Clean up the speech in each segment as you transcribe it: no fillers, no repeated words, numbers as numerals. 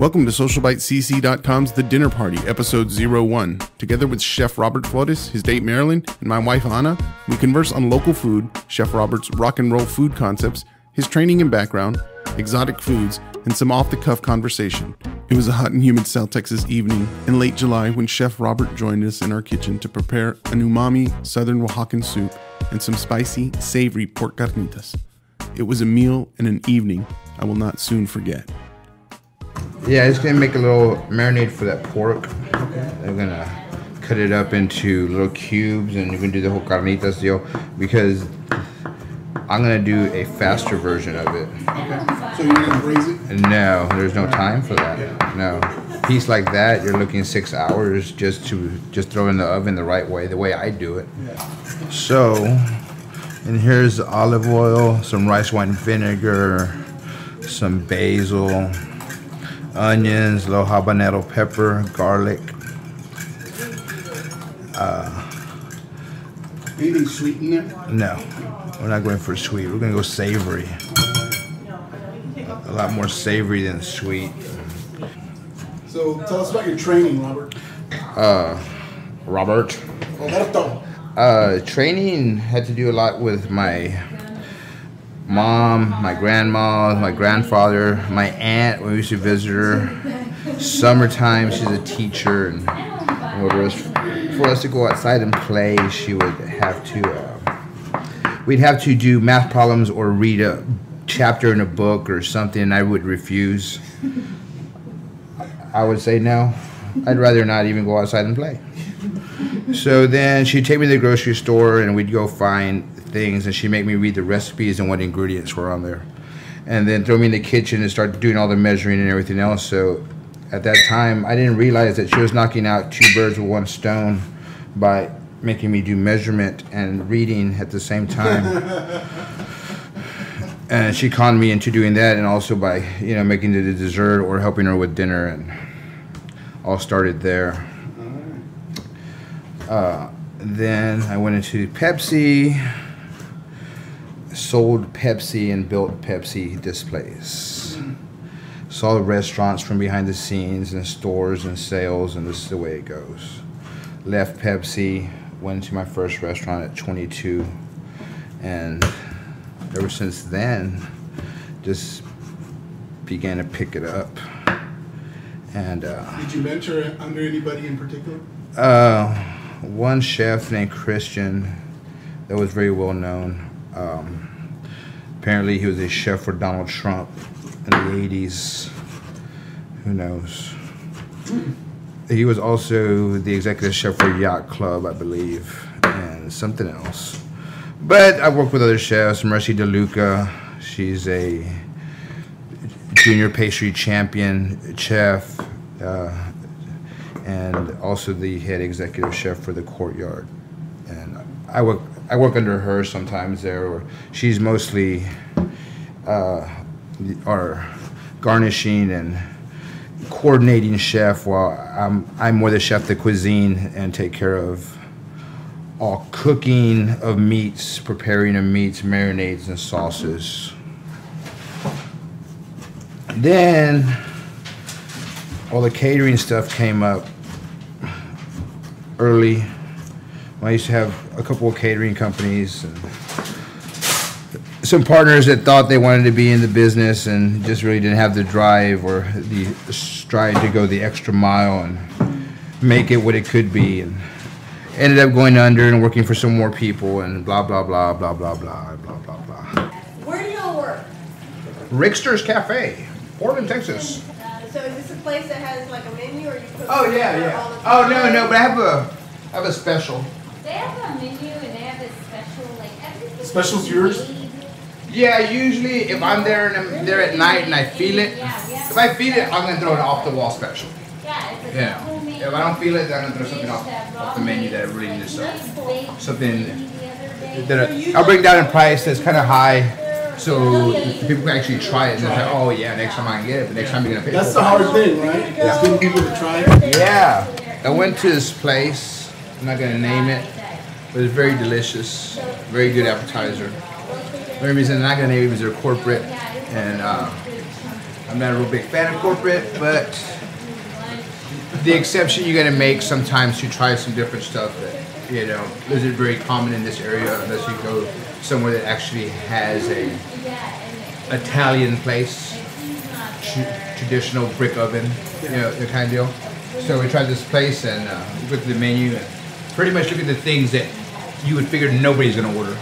Welcome to SocialBiteCC.com's The Dinner Party, episode 01. Together with Chef Robert Flores, his date Marilyn, and my wife Anna, we converse on local food, Chef Robert's rock and roll food concepts, his training and background, exotic foods, and some off-the-cuff conversation. It was a hot and humid South Texas evening in late July when Chef Robert joined us in our kitchen to prepare an umami southern Oaxacan soup and some spicy, savory pork carnitas. It was a meal and an evening I will not soon forget. Yeah, it's gonna make a little marinade for that pork. Okay. I'm gonna cut it up into little cubes, and you can do the whole carnitas deal because I'm gonna do a faster version of it. Okay. So you're gonna braise it? No, there's no time for that. No, a piece like that, you're looking 6 hours just throw in the oven the right way, the way I do it. Yeah. So, and here's olive oil, some rice wine vinegar, some basil, onions, little habanero pepper, garlic. Anything sweet in there? No, we're not going for sweet. We're gonna go savory. A lot more savory than sweet. So tell us about your training, Robert. Training had to do a lot with my mom, my grandma, my grandfather, my aunt when we used to visit her. Summertime, she's a teacher, and for us to go outside and play, she would have to. We'd have to do math problems or read a chapter in a book or something, and I would refuse. I would say no. I'd rather not even go outside and play. So then she'd take me to the grocery store, and we'd go find things, and she'd make me read the recipes and what ingredients were on there, and then throw me in the kitchen and start doing all the measuring and everything else. So at that time I didn't realize that she was knocking out 2 birds with 1 stone by making me do measurement and reading at the same time. And she conned me into doing that, and also by making the dessert or helping her with dinner, and all started there. Then I went into Pepsi, sold Pepsi and built Pepsi displays. Saw the restaurants from behind the scenes and stores and sales, and this is the way it goes. Left Pepsi, went to my first restaurant at 22, and ever since then, just began to pick it up. And did you mentor under anybody in particular? One chef named Christian that was very well known. Apparently he was a chef for Donald Trump in the 80s. Who knows? He was also the executive chef for Yacht Club, I believe, and something else. But I've worked with other chefs. Mercy DeLuca, she's a junior pastry champion chef, and also the head executive chef for the Courtyard. And I work under her sometimes there. Or she's mostly our garnishing and coordinating chef, while I'm more the chef de cuisine and take care of all cooking of meats, preparing of meats, marinades, and sauces. Then all the catering stuff came up early. I used to have a couple of catering companies and some partners that thought they wanted to be in the business and just really didn't have the drive or the stride to go the extra mile and make it what it could be, and ended up going under and working for some more people and blah blah blah blah blah blah blah blah blah. Where do y'all work? Rickster's Cafe, Portland, Texas. So is this a place that has like a menu, or you cook? Oh yeah. Oh no, but I have a special. They have a menu and they have this special, like everything. Special's yours? Yeah, usually if I'm there and I'm there at night and I feel it, if I feel it, I'm gonna throw an off-the-wall special. Yeah, it's Yeah. If I don't feel it, then I'm gonna throw something off the menu that I really need something that I'll bring down in price that's kind of high, so people can actually try it and they're like, oh yeah, next time I can get it, but next time you're gonna pay. That's the hard thing, right? Yeah. Getting people to try it. Yeah, I went to this place. I'm not gonna name it, but it's very delicious, very good appetizer. The only reason I'm not gonna name it is they're corporate, and I'm not a real big fan of corporate, but the exception you're gonna make sometimes to try some different stuff that, you know, isn't very common in this area unless you go somewhere that actually has a Italian place, traditional brick oven, you know, the kind of deal. So we tried this place and we looked at the menu and pretty much look at the things that you would figure nobody's gonna order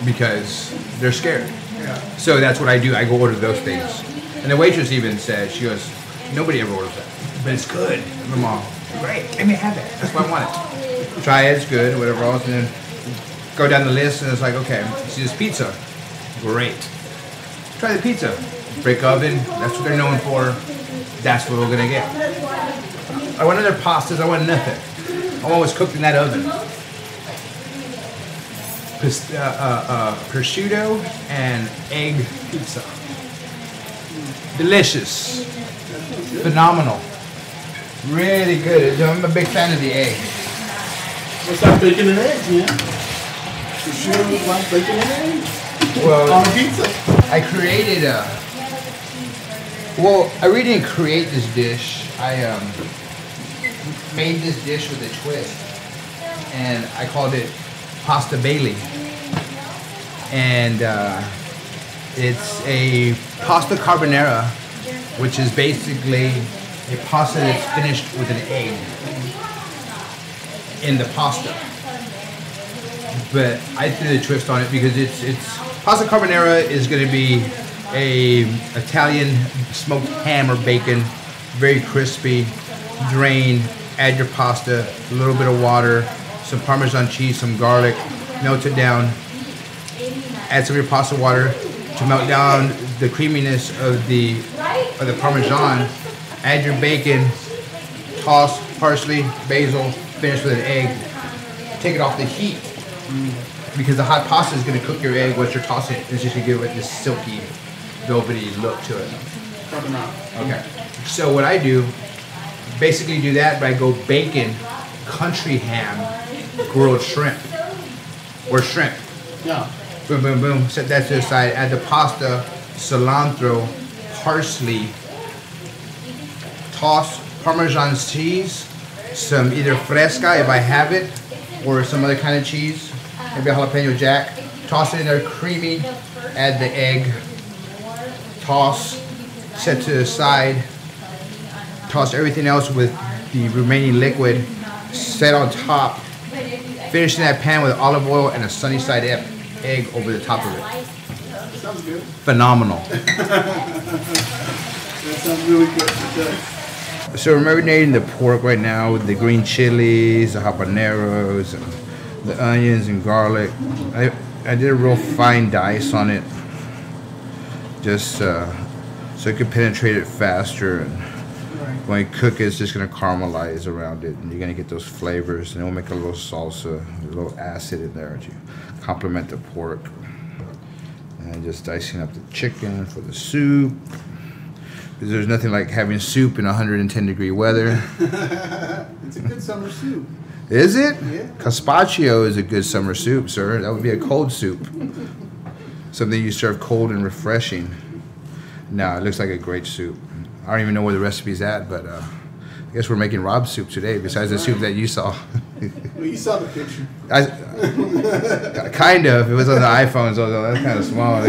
because they're scared. So that's what I do. I go order those things. And the waitress even said, she goes, nobody ever orders that, but it's good. And I'm all, great, let me have it. That's what I wanted. Try it, it's good, whatever else. And then go down the list and it's like, okay, see this pizza. Great. Try the pizza. Brick oven, that's what they're known for. That's what we're gonna get. I want other pastas, I want nothing. I want what's cooked in that oven. Prosciutto and egg pizza. Delicious. Phenomenal. Really good. I'm a big fan of the egg. What's that bacon and eggs, man? Prosciutto like bacon and eggs? Well, on pizza. I created I really didn't create this dish. I made this dish with a twist. And I called it Pasta Bailey. And it's a pasta carbonara, which is basically a pasta that's finished with an egg in the pasta. But I threw the twist on it because it's pasta carbonara is going to be a Italian smoked ham or bacon, very crispy, drain, add your pasta, a little bit of water, some Parmesan cheese, some garlic, melt it down, add some of your pasta water to melt down the creaminess of the Parmesan, add your bacon, toss parsley, basil, finish with an egg, take it off the heat because the hot pasta is going to cook your egg once you're tossing it. It's just going to give it this silky, velvety look to it. Okay, so what I do, basically do that, but I go bacon, country ham, grilled shrimp, or shrimp. Yeah. Boom, boom, boom. Set that to the side. Add the pasta, cilantro, parsley. Toss Parmesan cheese, some either fresca if I have it, or some other kind of cheese. Maybe a jalapeno jack. Toss it in there, creamy. Add the egg. Toss. Set to the side. Toss everything else with the remaining liquid. Set on top. Finish in that pan with olive oil and a sunny side egg over the top of it. Sounds good. Phenomenal. That sounds really good. It does. So we're marinating the pork right now with the green chilies, the habaneros, and the onions and garlic. I did a real fine dice on it, just so it could penetrate it faster. And when you cook it, it's just gonna caramelize around it, and you're gonna get those flavors, and it'll make a little salsa, a little acid in there to complement the pork. And just dicing up the chicken for the soup. Because there's nothing like having soup in 110-degree weather. It's a good summer soup. Is it? Yeah. Gazpacho is a good summer soup, sir. That would be a cold soup. Something you serve cold and refreshing. No, it looks like a great soup. I don't even know where the recipe's at, but I guess we're making Rob's soup today, besides the soup that you saw. Well, you saw the picture. Kind of. It was on the iPhone, so that's kind of small.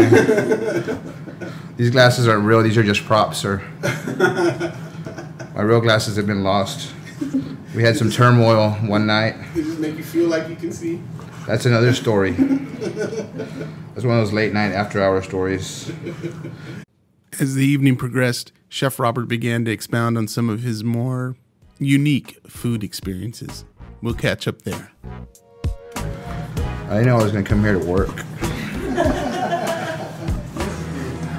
These glasses aren't real. These are just props, sir. My real glasses have been lost. We had some turmoil one night. They just make you feel like you can see. That's another story. That's one of those late night after hour stories. As the evening progressed, Chef Robert began to expound on some of his more unique food experiences. We'll catch up there. I didn't know I was going to come here to work.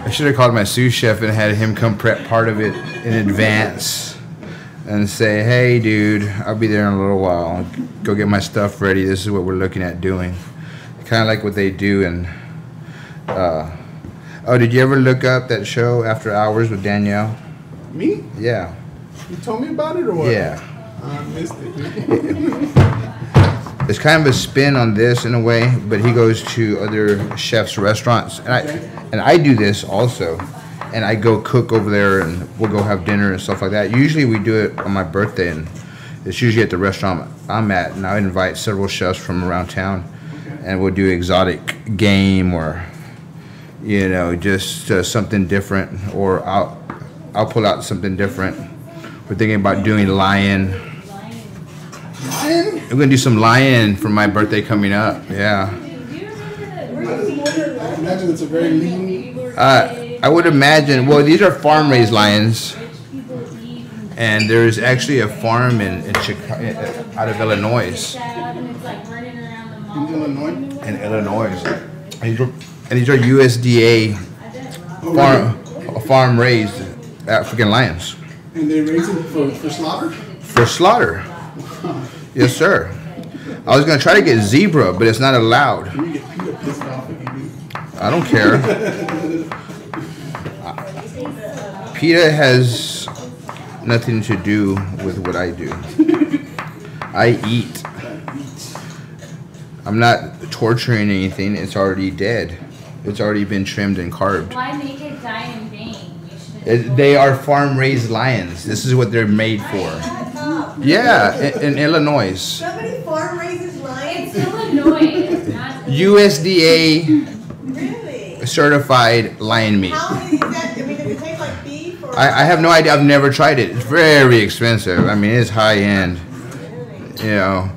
I should have called my sous chef and had him come prep part of it in advance and say, hey, dude, I'll be there in a little while. Go get my stuff ready. This is what we're looking at doing. Kind of like what they do in... oh, did you ever look up that show After Hours with Danielle? Me? Yeah. You told me about it or what? Yeah. I missed it. It's kind of a spin on this in a way, but he goes to other chefs' restaurants, and I do this also. and I go cook over there, and we'll go have dinner and stuff like that. Usually we do it on my birthday, and it's usually at the restaurant I'm at, and I invite several chefs from around town, and we'll do exotic game or, you know, just something different, or I'll pull out something different. We're thinking about doing lion. We're gonna do some lion for my birthday coming up. Yeah. I imagine it's a very lean. I would imagine. Well, these are farm-raised lions, and there's actually a farm in Chicago, out of Illinois. In Illinois, and these are USDA farm-raised African lions. And they raise them for slaughter? For slaughter. Yes, sir. I was gonna try to get zebra, but it's not allowed. You get Peter pissed off if you do. I don't care. PETA has nothing to do with what I do. I eat. I'm not torturing anything. It's already dead. It's already been trimmed and carved. Why make it die in vain? They are farm-raised lions. This is what they're made for. Yeah, in Illinois. Somebody farm raises lions? It's Illinois. It's not USDA Really? certified lion meat. How is that? I mean, does it taste like beef? Or I have no idea. I've never tried it. It's very expensive. I mean, it's high end. You know,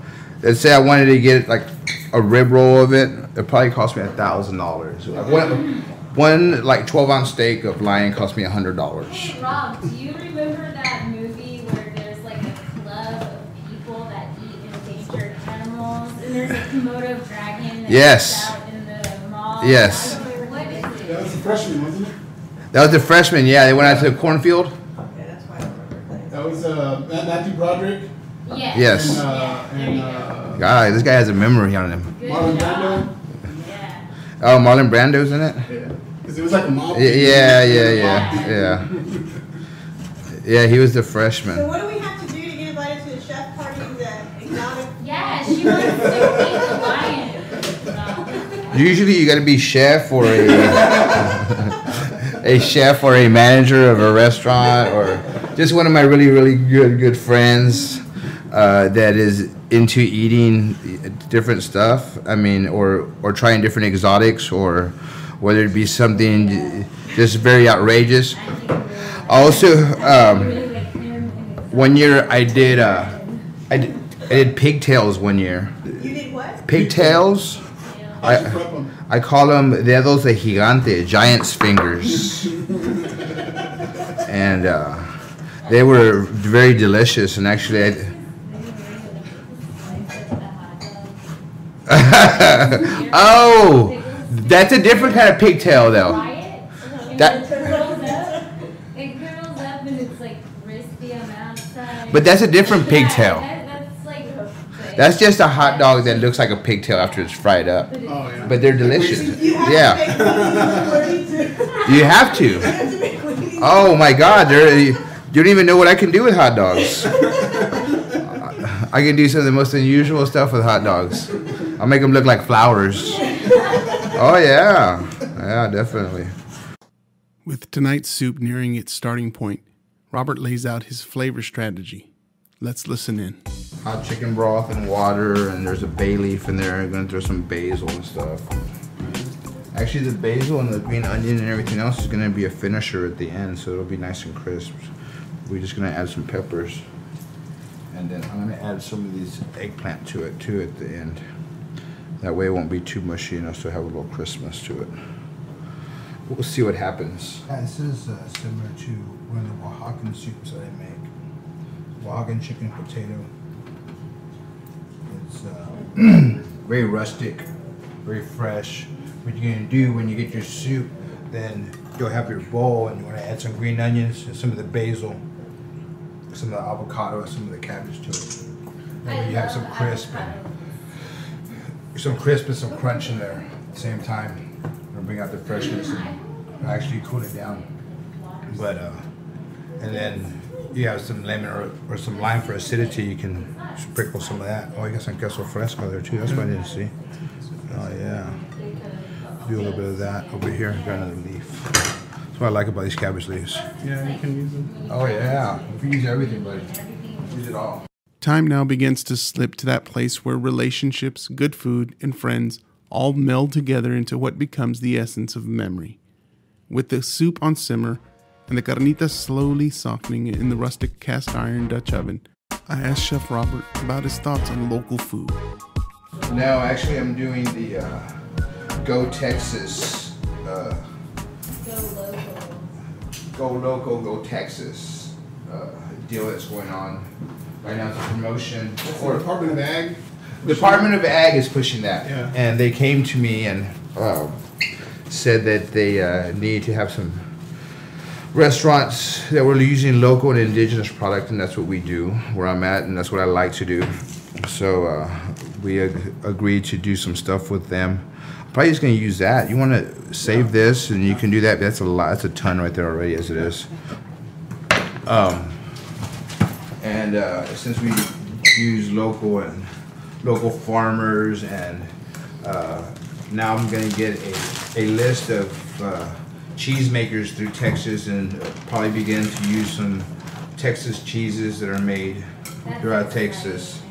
let's say I wanted to get like a rib roll of it. It probably cost me $1,000. One like 12-ounce steak of lion cost me $100. Rob, do you remember that movie where there's like a club of people that eat endangered animals, and there's a Komodo dragon that's Yes. out in the mall? Yes. What is That it? was the freshman, wasn't it? That was the freshman. Yeah, they went out to the cornfield. Okay, that's why I remember that. That was Matthew Broderick Yes. Yes. and, There you go. God, this guy has a memory on him. Good Marlon job. Brando. Yeah. Oh, Marlon Brando's in it. Yeah. Because it was like a mob. Yeah. Yeah, he was the So freshman. what do we have to do to get invited to the chef parties at exotic? Yeah, she wants to eat the lion. So. Usually, you got to be chef or a chef or a manager of a restaurant, or just one of my really good friends that is into eating different stuff. I mean, or trying different exotics, or whether it be something just very outrageous. Also, one year I did pigtails one year. You did what? Pigtails. How'd you prep them? I call them dedos de gigante, giant's fingers. And they were very delicious, and actually oh, that's a different kind of pigtail though. That- It curls up and it's like crispy on the outside. But that's a different pigtail. That's like That's just a hot dog that looks like a pigtail after it's fried up. Oh, yeah. But they're delicious. You have Yeah, to make weenies. you have to. You have to make weenies. Oh my God, you don't even know what I can do with hot dogs. I can do some of the most unusual stuff with hot dogs. I'll make them look like flowers. Oh yeah, definitely. With tonight's soup nearing its starting point, Robert lays out his flavor strategy. Let's listen in. Hot chicken broth and water, and there's a bay leaf in there. I'm gonna throw some basil and stuff. Actually, the basil and the green onion and everything else is gonna be a finisher at the end, so it'll be nice and crisp. We're just gonna add some peppers, and then I'm gonna add some of these eggplant to it too at the end. That way it won't be too mushy, and also have a little crispness to it. We'll see what happens. This is similar to one of the Oaxacan soups that I make. Oaxacan chicken potato. It's very rustic, very fresh. What you're gonna do when you get your soup, then you'll have your bowl, and you want to add some green onions and some of the basil, some of the avocado, and some of the cabbage to it. That way you have some crisp and some crunch in there at the same time. It'll bring out the freshness and actually cool it down. But and then you have some lemon or some lime for acidity. You can sprinkle some of that. Oh, you got some queso fresco there too. That's what I didn't see. Oh yeah. Do a little bit of that over here. Got another leaf. That's what I like about these cabbage leaves. Yeah, you can use them. Oh yeah, we use everything, buddy. Use it all. Time now begins to slip to that place where relationships, good food, and friends all meld together into what becomes the essence of memory. With the soup on simmer and the carnitas slowly softening in the rustic cast iron Dutch oven, I asked Chef Robert about his thoughts on local food. No, actually I'm doing the Go Texas, Go Local, Go Texas deal that's going on. Right now it's a promotion. Or Department of Ag? Department of Ag is pushing that. Yeah. And they came to me and said that they need to have some restaurants that were using local and indigenous product, and that's what we do where I'm at, and that's what I like to do. So we agreed to do some stuff with them. I'm probably just going to use that. You want to save this, and you can do that. But that's a lot. That's a ton right there already, as it is. Since we use local and local farmers, and now I'm going to get a list of cheese makers through Texas, and probably begin to use some Texas cheeses that are made throughout Texas.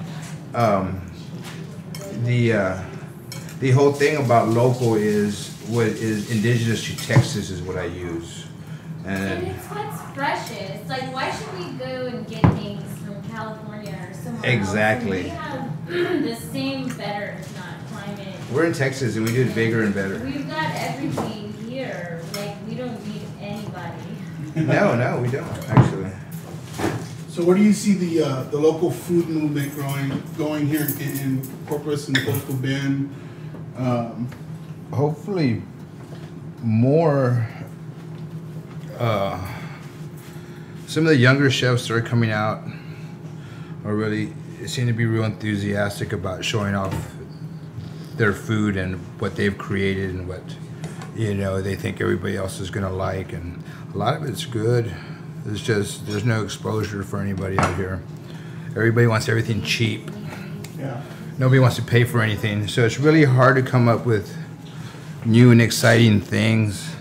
The whole thing about local is what is indigenous to Texas is what I use. And it's what's freshest. Like, why should we go and get things from California or somewhere Exactly. else? We have the same, better, if not climate. We're in Texas and we do it bigger and better. We've got everything here. Like, we don't need anybody. No, we don't, actually. So where do you see the local food movement going here in Corpus and Coastal Bend? Hopefully more, some of the younger chefs that are coming out are really, seem to be real enthusiastic about showing off their food and what they've created and what, you know, they think everybody else is gonna like, and a lot of it's good. It's just, there's no exposure for anybody out here. Everybody wants everything cheap. Yeah. Nobody wants to pay for anything. So it's really hard to come up with new and exciting things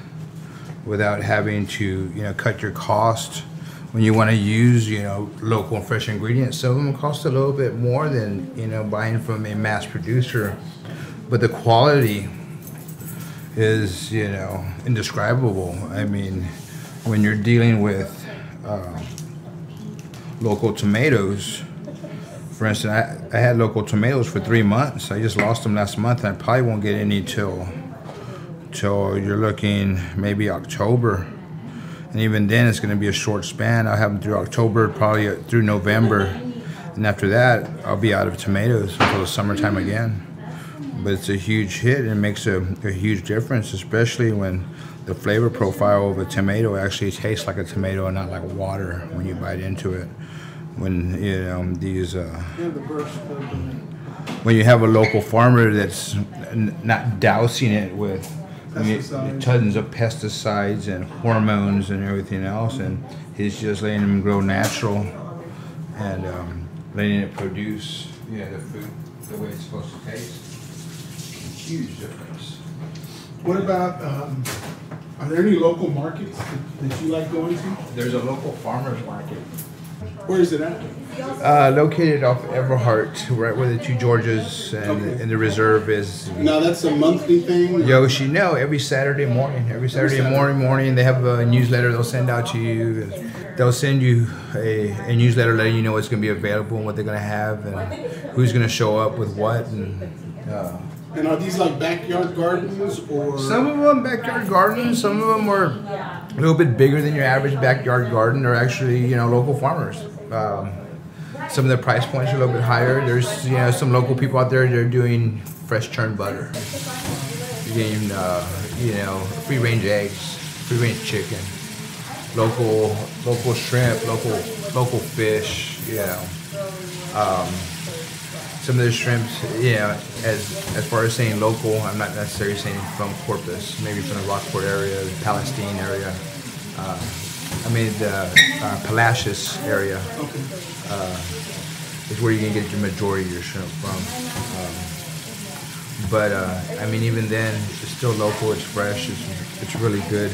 without having to, you know, cut your cost. When you want to use, you know, local and fresh ingredients, some of them cost a little bit more than, you know, buying from a mass producer. But the quality is, you know, indescribable. I mean, when you're dealing with local tomatoes, for instance, I had local tomatoes for 3 months. I just lost them last month, and I probably won't get any till you're looking maybe October. And even then, it's going to be a short span. I'll have them through October, probably through November. And after that, I'll be out of tomatoes until the summertime again. But it's a huge hit, and it makes a huge difference, especially when the flavor profile of a tomato actually tastes like a tomato and not like water when you bite into it. When, you know, these, when you have a local farmer that's not dousing it with tons of pesticides and hormones and everything else, and he's just letting them grow natural and letting it produce, you know, the food the way it's supposed to taste. Huge difference. What about, are there any local markets that you like going to? There's a local farmer's market. Where is it at? Located off Everhart, right where the two Georges and the reserve is. No, that's a monthly thing? Yoshi, no, every Saturday morning. Every Saturday morning, they have a newsletter they'll send out to you. They'll send you a newsletter letting you know what's going to be available and what they're going to have and who's going to show up with what. And are these like backyard gardens, or? Some of them backyard gardens, some of them are a little bit bigger than your average backyard garden. They're actually, you know, local farmers. Some of the price points are a little bit higher. There's, you know, some local people out there that are doing fresh churned butter. You're getting, you know, free range eggs, free range chicken, local shrimp, local fish, you know. Some of the shrimps, you know, as far as saying local, I'm not necessarily saying from Corpus, maybe from the Rockport area, the Palestine area. I mean the Palacios area is where you're gonna get your majority of your shrimp from. But I mean, even then, it's still local. It's fresh. It's really good.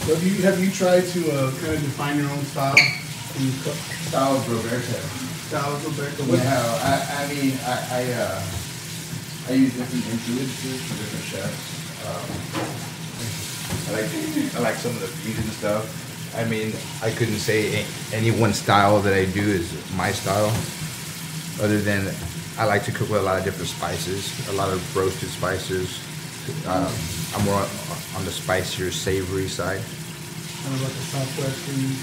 So have you tried to kind of define your own style when you cook? Style of Roberto. Style of Roberto. No, I mean, I use different influences from different chefs. I like some of the fusion stuff. I mean, I couldn't say any one style that I do is my style, other than I like to cook with a lot of different spices, a lot of roasted spices. I'm more on the spicier, savory side. Kind of like a Southwestern.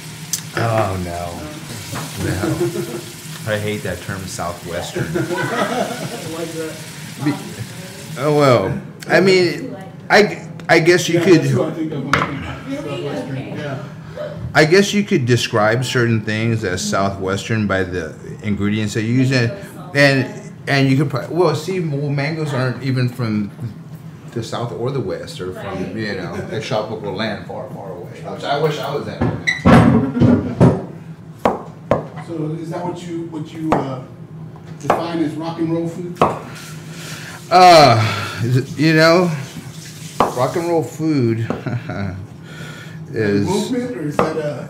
Oh no. I hate that term, Southwestern. Like that. Oh well, I mean, I guess you could. That's what I think of when I think Southwestern. Yeah. I guess you could describe certain things as Southwestern by the ingredients they use, and you could probably, mangoes aren't even from the South or the West, or from a tropical land far away. Which I wish I was at. So is that what you define as rock and roll food? Rock and roll food is movement, or is that a?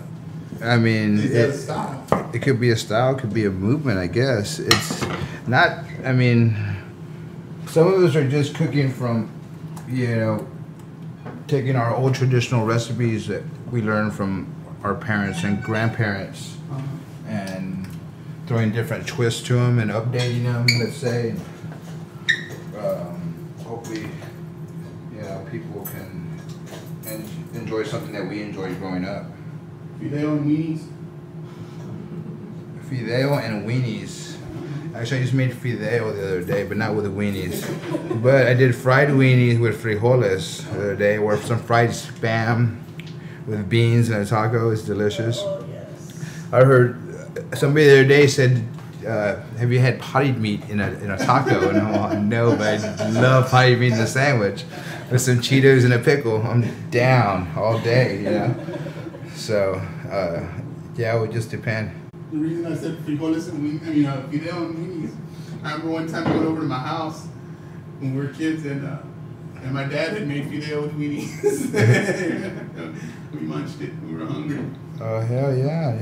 I mean, is that a style? It could be a style, could be a movement. I guess it's not. I mean, some of us are just cooking from, taking our old traditional recipes that we learned from our parents and grandparents, and throwing different twists to them and updating them. Let's say, hopefully, people can enjoy something that we enjoyed growing up. Fideo and weenies. Fideo and weenies. Actually, I just made fideo the other day, but not with the weenies. But I did fried weenies with frijoles the other day, or some fried spam with beans and a taco. It's delicious. I heard somebody the other day said, have you had potted meat in a taco? And I'm like, no, but I love potted meat in a sandwich with some Cheetos and a pickle. I'm down all day, So, it would just depend. The reason I said frijoles and fideo and weenies, I remember one time I went over to my house when we were kids, and my dad had made fideo with weenies. We munched it. We were hungry. Oh, hell yeah.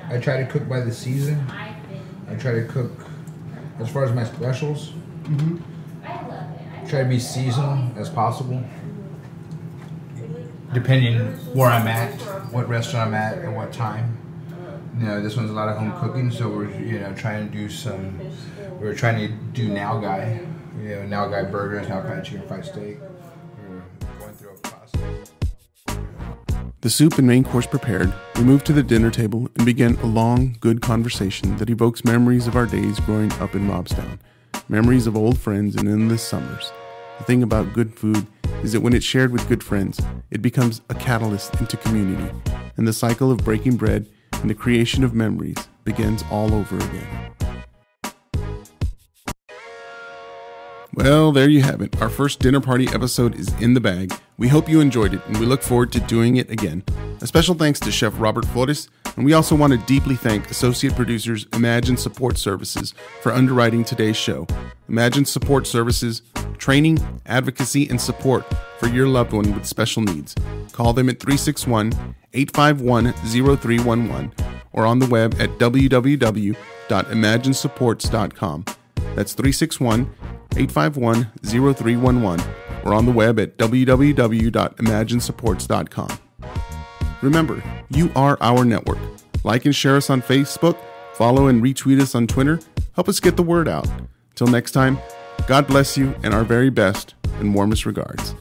I try to cook by the season. I try to cook, as far as my specials, try to be seasonal as possible, depending where I'm at, what restaurant I'm at, and what time. This one's a lot of home cooking, so we're trying to do now guy, now guy burgers, now guy chicken fried steak. We're going through a process. The soup and main course prepared, we moved to the dinner table and began a long, good conversation that evokes memories of our days growing up in Robstown, memories of old friends and endless summers. The thing about good food is that when it's shared with good friends, it becomes a catalyst into community, and the cycle of breaking bread and the creation of memories begins all over again. Well, there you have it. Our first dinner party episode is in the bag. We hope you enjoyed it, and we look forward to doing it again. A special thanks to Chef Robert Flores, and we also want to deeply thank associate producers Imagine Support Services for underwriting today's show. Imagine Support Services, training, advocacy, and support for your loved one with special needs. Call them at 361-851-0311 or on the web at www.imaginesupports.com. That's 361-851-0311 or on the web at www.imaginesupports.com. Remember, you are our network. Like and share us on Facebook, follow and retweet us on Twitter. Help us get the word out. Till next time, God bless you and our very best and warmest regards.